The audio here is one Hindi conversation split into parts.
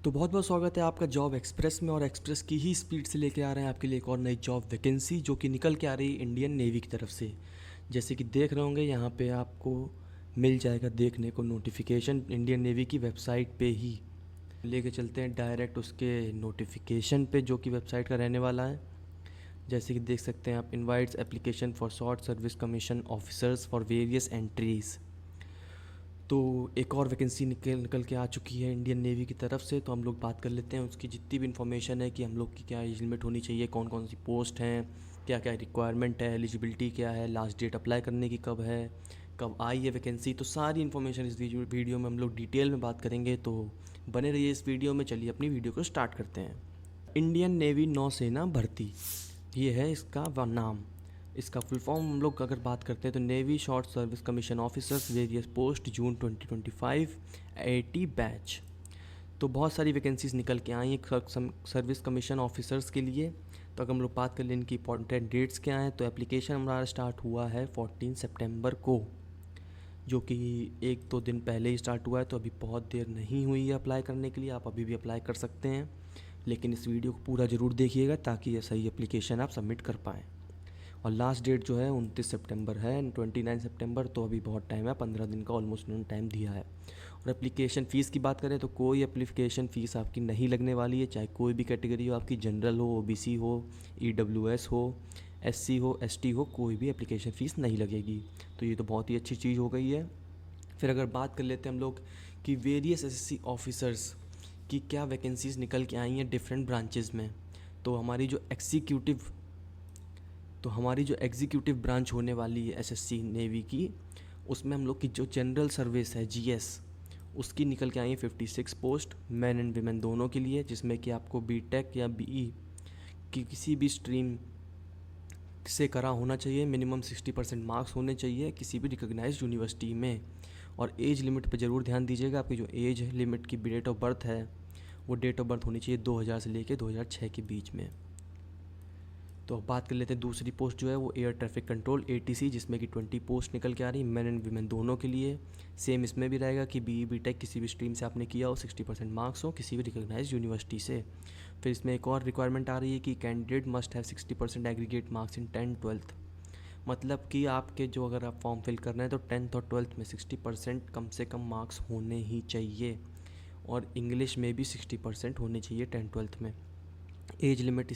तो बहुत बहुत स्वागत है आपका जॉब एक्सप्रेस में। और एक्सप्रेस की ही स्पीड से लेके आ रहे हैं आपके लिए एक और नई जॉब वैकेंसी जो कि निकल के आ रही है इंडियन नेवी की तरफ से। जैसे कि देख रहे होंगे यहाँ पे आपको मिल जाएगा देखने को नोटिफिकेशन इंडियन नेवी की वेबसाइट पे ही। लेके चलते हैं डायरेक्ट उसके नोटिफिकेशन पे जो कि वेबसाइट का रहने वाला है। जैसे कि देख सकते हैं आप, invites application for short service commission officers for various entries. तो एक और वैकेंसी निकल निकल के आ चुकी है इंडियन नेवी की तरफ से। तो हम लोग बात कर लेते हैं उसकी जितनी भी इन्फॉर्मेशन है कि हम लोग की क्या एज लिमिट होनी चाहिए, कौन कौन सी पोस्ट हैं, क्या क्या रिक्वायरमेंट है, एलिजिबिलिटी क्या है, लास्ट डेट अप्लाई करने की कब है, कब आई है वैकेंसी। तो सारी इन्फॉर्मेशन इस वीडियो में हम लोग डिटेल में बात करेंगे। तो बने रहिए इस वीडियो में। चलिए अपनी वीडियो को स्टार्ट करते हैं। इंडियन नेवी नौसेना भर्ती, ये है इसका नाम। इसका फुल फॉर्म हम लोग अगर बात करते हैं तो navy short service commission officers various post June 2025 80 batch. तो बहुत सारी वैकेंसीज निकल के आई हैं सर्विस कमीशन ऑफिसर्स के लिए। तो अगर हम लोग बात कर लें इनकी इंपॉर्टेंट डेट्स क्या हैं, तो एप्लीकेशन हमारा स्टार्ट हुआ है 14 सितंबर को, जो कि एक दो दिन पहले ही स्टार्ट हुआ है। तो अभी बहुत देर नहीं हुई है अप्लाई करने के लिए, आप अभी भी अप्लाई कर सकते हैं। लेकिन इस वीडियो को पूरा ज़रूर देखिएगा ताकि ये सही एप्लीकेशन आप सबमिट कर पाएँ। और लास्ट डेट जो है 29 सितंबर है, 29 सितंबर। तो अभी बहुत टाइम है, 15 दिन का ऑलमोस्ट उन्होंने टाइम दिया है। और एप्लीकेशन फ़ीस की बात करें तो कोई एप्लीकेशन फ़ीस आपकी नहीं लगने वाली है, चाहे कोई भी कैटेगरी हो आपकी, जनरल हो, ओबीसी हो, ईडब्ल्यूएस हो, एससी हो, एसटी हो, कोई भी एप्लीकेशन फ़ीस नहीं लगेगी। तो ये तो बहुत ही अच्छी चीज़ हो गई है। फिर अगर बात कर लेते हैं हम लोग कि वेरियस एसएससी ऑफिसर्स की क्या वैकेंसीज़ निकल के आई हैं डिफरेंट ब्रांचेज़ में। तो हमारी जो एग्जीक्यूटिव ब्रांच होने वाली है एसएससी नेवी की, उसमें हम लोग की जो जनरल सर्विस है जीएस, उसकी निकल के आई है 56 पोस्ट मैन एंड वीमेन दोनों के लिए, जिसमें कि आपको बीटेक या बीई की किसी भी स्ट्रीम से करा होना चाहिए, मिनिमम 60% मार्क्स होने चाहिए किसी भी रिकॉग्नाइज्ड यूनिवर्सिटी में। और एज लिमिट पर ज़रूर ध्यान दीजिएगा, आपकी जो एज लिमिट की डेट ऑफ बर्थ है वो डेट ऑफ बर्थ होनी चाहिए 2000 से लेकर 2006 के बीच में। तो अब बात कर लेते हैं दूसरी पोस्ट जो है वो एयर ट्रैफिक कंट्रोल एटीसी, जिसमें कि 20 पोस्ट निकल के आ रही है मैन एंड वीमेन दोनों के लिए। सेम इसमें भी रहेगा कि बीई बीटेक किसी भी स्ट्रीम से आपने किया हो, 60% मार्क्स हो किसी भी रिकॉग्नाइज्ड यूनिवर्सिटी से। फिर इसमें एक और रिक्वायरमेंट आ रही है कि candidate must have 60% aggregate marks in 10th-12th। मतलब कि आपके जो, अगर आप फॉर्म फिल कर रहे हैं तो 10th और 12th में 60% कम से कम मार्क्स होने ही चाहिए। और इंग्लिश में भी 60% होने चाहिए 10th-12th में। एज लिमिट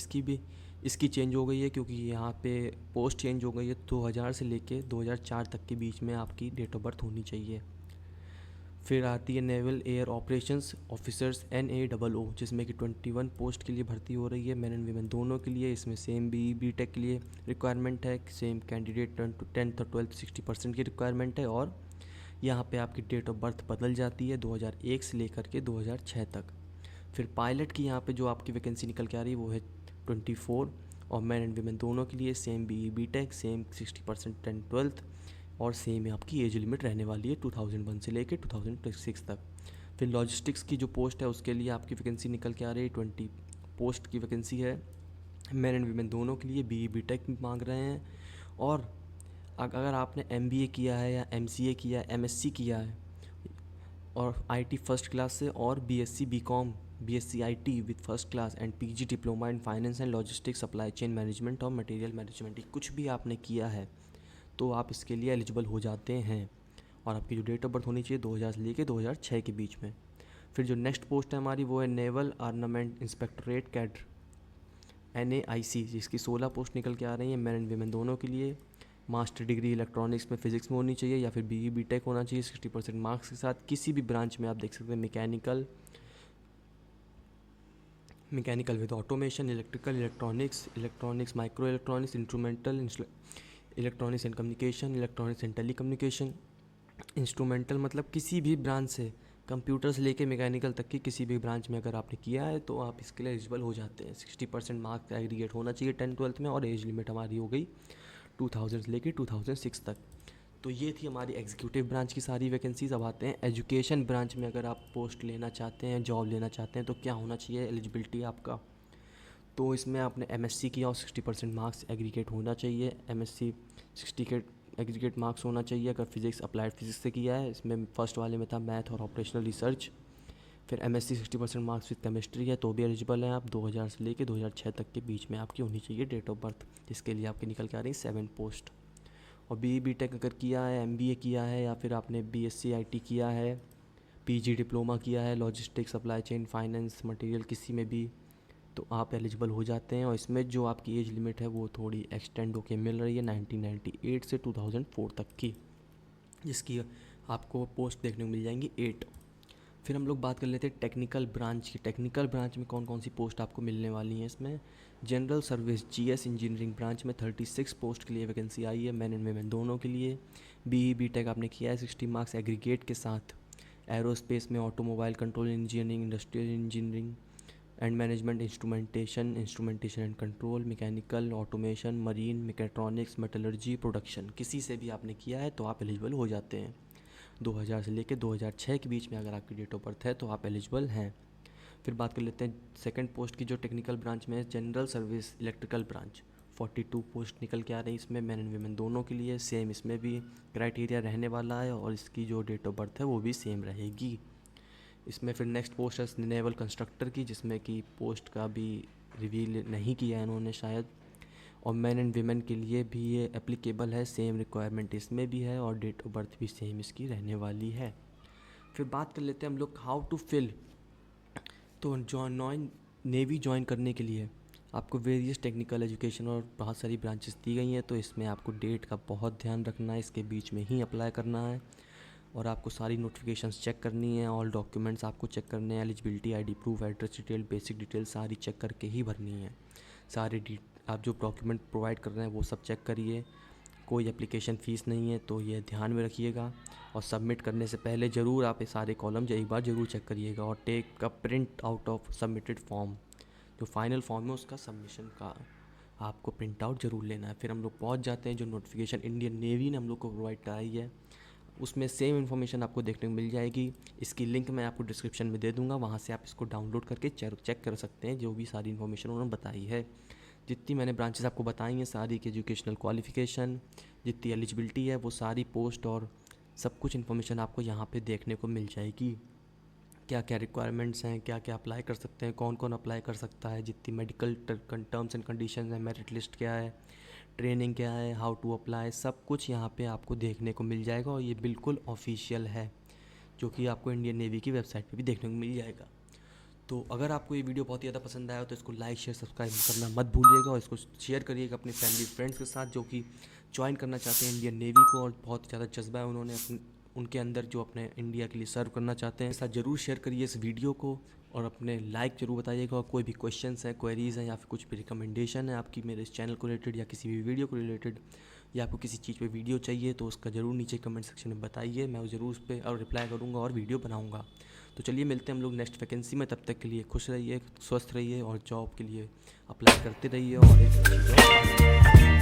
इसकी चेंज हो गई है क्योंकि यहाँ पे पोस्ट चेंज हो गई है। 2000 से लेके 2004 तक के बीच में आपकी डेट ऑफ बर्थ होनी चाहिए। फिर आती है naval air operations officers NAOO, जिसमें कि 21 पोस्ट के लिए भर्ती हो रही है मैन एंड वीमेन दोनों के लिए। इसमें सेम बीटेक के लिए रिक्वायरमेंट है, सेम कैंडिडेट 10th और 12th 60% की रिक्वायरमेंट है। और यहाँ पे आपकी डेट ऑफ बर्थ बदल जाती है 2001 से लेकर के 2006 तक। फिर पायलट की यहाँ पे जो आपकी वैकेंसी निकल के आ रही है वो है 24, और मैन एंड वीमेन दोनों के लिए सेम बीटेक, सेम 60% 10th-12th, और सेम ही आपकी एज लिमिट रहने वाली है 2001 से लेकर 2006 तक। फिर लॉजिस्टिक्स की जो पोस्ट है उसके लिए आपकी वैकेंसी निकल के आ रही है 20 पोस्ट की वैकेंसी है मैन एंड वीमेन दोनों के लिए। बीटेक मांग रहे हैं। और अगर आपने MBA किया है या MCA किया है, MSc किया है और IT फर्स्ट क्लास से, और BSc BCom BSc IT with first class and PG diploma in finance and logistics supply chain management और मटेरियल मैनेजमेंट, कुछ भी आपने किया है तो आप इसके लिए एलिजिबल हो जाते हैं। और आपकी जो डेट ऑफ बर्थ होनी चाहिए 2000 से लेकर 2006 के बीच में। फिर जो नेक्स्ट पोस्ट है हमारी वो है नेवल आर्मामेंट इंस्पेक्टरेट कैडर NAIC, जिसकी 16 पोस्ट निकल के आ रही हैं मैन एंड वीमेन दोनों के लिए। मास्टर डिग्री इलेक्ट्रॉनिक्स में फिजिक्स में होनी चाहिए या फिर BE BTech होना चाहिए 60% मार्क्स के साथ। किसी भी ब्रांच में आप देख सकते हैं, mechanical with automation, electronics micro electronics, instrumental electronics and communication, electronics and telecommunication. Instrumental मतलब किसी भी ब्रांच से, कंप्यूटर से लेके मैकेनिकल तक की किसी भी ब्रांच में अगर आपने किया है तो आप इसके लिए एलिजिबल हो जाते हैं। 60% मार्क्स एग्रीगेट होना चाहिए 10th-12th में। और एज लिमिट हमारी हो गई 2000 से लेके 2006 तक। तो ये थी हमारी एग्जीक्यूटिव ब्रांच की सारी वैकेंसीज। अब आते हैं एजुकेशन ब्रांच में। अगर आप पोस्ट लेना चाहते हैं, जॉब लेना चाहते हैं, तो क्या होना चाहिए एलिजिबिलिटी आपका। तो इसमें आपने MSc किया और 60% मार्क्स एग्रीगेट होना चाहिए। MSc 60 के एग्रीगेट मार्क्स होना चाहिए। अगर फिजिक्स अप्लाइड फिजिक्स से किया है, इसमें फर्स्ट वाले में था मैथ और ऑपरेशनल रिसर्च। फिर MSc 60% मार्क्स विद केमिस्ट्री है तो भी एलिजिबल हैं आप। 2000 से लेके 2006 तक के बीच में आपकी होनी चाहिए डेट ऑफ बर्थ, जिसके लिए आपकी निकल के आ रही 7 पोस्ट। और BE-BTech अगर किया है, MBA किया है, या फिर आपने BSc IT किया है, PG डिप्लोमा किया है, logistics, supply chain, finance, material, किसी में भी, तो आप एलिजिबल हो जाते हैं। और इसमें जो आपकी एज लिमिट है वो थोड़ी एक्सटेंड होके मिल रही है 1998 से 2004 तक की, जिसकी आपको पोस्ट देखने को मिल जाएंगी 8। फिर हम लोग बात कर लेते हैं टेक्निकल ब्रांच की। टेक्निकल ब्रांच में कौन कौन सी पोस्ट आपको मिलने वाली हैं। इसमें general service GS engineering branch में 36 पोस्ट के लिए वैकेंसी आई है, मैन एंड वुमेन दोनों के लिए। BE-BTech आपने किया है 60 मार्क्स एग्रीगेट के साथ। एरोस्पेस में automobile control engineering, industrial engineering and management, instrumentation and control, mechanical, automation, marine, mechatronics, metallurgy, production, किसी से भी आपने किया है तो आप एलिजिबल हो जाते हैं। 2000 से लेकर 2006 के बीच में अगर आपकी डेट ऑफ बर्थ है तो आप एलिजिबल हैं। फिर बात कर लेते हैं सेकंड पोस्ट की, जो टेक्निकल ब्रांच में है general service electrical branch. 42 post निकल के आ रही है इसमें, मैन एंड वुमेन दोनों के लिए। सेम इसमें भी क्राइटेरिया रहने वाला है और इसकी जो डेट ऑफ बर्थ है वो भी सेम रहेगी। इसमें फिर नेक्स्ट पोस्ट है नेवल कंस्ट्रक्टर की, जिसमें कि पोस्ट का भी रिवील नहीं किया है इन्होंने शायद। और मैन एंड वीमेन के लिए भी ये एप्लीकेबल है, सेम रिक्वायरमेंट इसमें भी है और डेट ऑफ बर्थ भी सेम इसकी रहने वाली है। फिर बात कर लेते हैं हम लोग हाउ टू फिल। तो नेवी ज्वाइन करने के लिए आपको वेरियस टेक्निकल एजुकेशन और बहुत सारी ब्रांचेस दी गई हैं, तो इसमें आपको डेट का बहुत ध्यान रखना है, इसके बीच में ही अप्लाई करना है। और आपको सारी नोटिफिकेशंस चेक करनी है, ऑल डॉक्यूमेंट्स आपको चेक करने हैं, eligibility, ID proof, address detail, basic detail सारी चेक करके ही भरनी है। आप जो डॉक्यूमेंट प्रोवाइड कर रहे हैं वो सब चेक करिए। कोई एप्लीकेशन फ़ीस नहीं है तो ये ध्यान में रखिएगा। और सबमिट करने से पहले ज़रूर आप ये सारे कॉलम एक बार ज़रूर चेक करिएगा। और take a print out of submitted form, जो फाइनल फॉर्म है उसका सबमिशन का आपको प्रिंट आउट ज़रूर लेना है। फिर हम लोग पहुँच जाते हैं जो नोटिफिकेशन इंडियन नेवी ने हम लोग को प्रोवाइड कराई है, उसमें सेम इन्फॉर्मेशन आपको देखने को मिल जाएगी। इसकी लिंक मैं आपको डिस्क्रिप्शन में दे दूंगा, वहाँ से आप इसको डाउनलोड करके चेक कर सकते हैं जो भी सारी इन्फॉर्मेशन उन्होंने बताई है। जितनी मैंने ब्रांचेस आपको बताई हैं सारी की एजुकेशनल क्वालिफ़िकेशन, जितनी एलिजिबिलिटी है वो सारी पोस्ट और सब कुछ इन्फॉर्मेशन आपको यहाँ पे देखने को मिल जाएगी। क्या क्या रिक्वायरमेंट्स हैं, क्या क्या अप्लाई कर सकते हैं, कौन कौन अप्लाई कर सकता है, जितनी मेडिकल टर्म्स एंड कंडीशंस हैं, मेरिट लिस्ट क्या है, ट्रेनिंग क्या है, हाउ टू अप्लाई, सब कुछ यहाँ पे आपको देखने को मिल जाएगा। और ये बिल्कुल ऑफिशियल है, जो कि आपको इंडियन नेवी की वेबसाइट पे भी देखने को मिल जाएगा। तो अगर आपको ये वीडियो बहुत ही ज़्यादा पसंद आया तो इसको लाइक, शेयर, सब्सक्राइब करना मत भूलिएगा। और इसको शेयर करिएगा अपने फैमिली फ्रेंड्स के साथ जो कि ज्वाइन करना चाहते हैं इंडियन नेवी को, और बहुत ज़्यादा जज्बा है उनके अंदर जो अपने इंडिया के लिए सर्व करना चाहते हैं। साथ ज़रूर शेयर करिए इस वीडियो को और अपने लाइक ज़रूर बताइएगा। और कोई भी क्वेश्चंस हैं, क्वेरीज़ हैं, या फिर कुछ भी रिकमेंडेशन है आपकी मेरे इस चैनल को रिलेटेड या किसी भी वीडियो को रिलेटेड, या आपको किसी चीज़ पे वीडियो चाहिए तो उसका ज़रूर नीचे कमेंट सेक्शन में बताइए, मैं ज़रूर उस पर और रिप्लाई करूँगा और वीडियो बनाऊँगा। तो चलिए मिलते हैं हम लोग नेक्स्ट वैकेंसी में, तब तक के लिए खुश रहिए, स्वस्थ रहिए और जॉब के लिए अप्लाई करते रहिए और एक अच्छी जॉब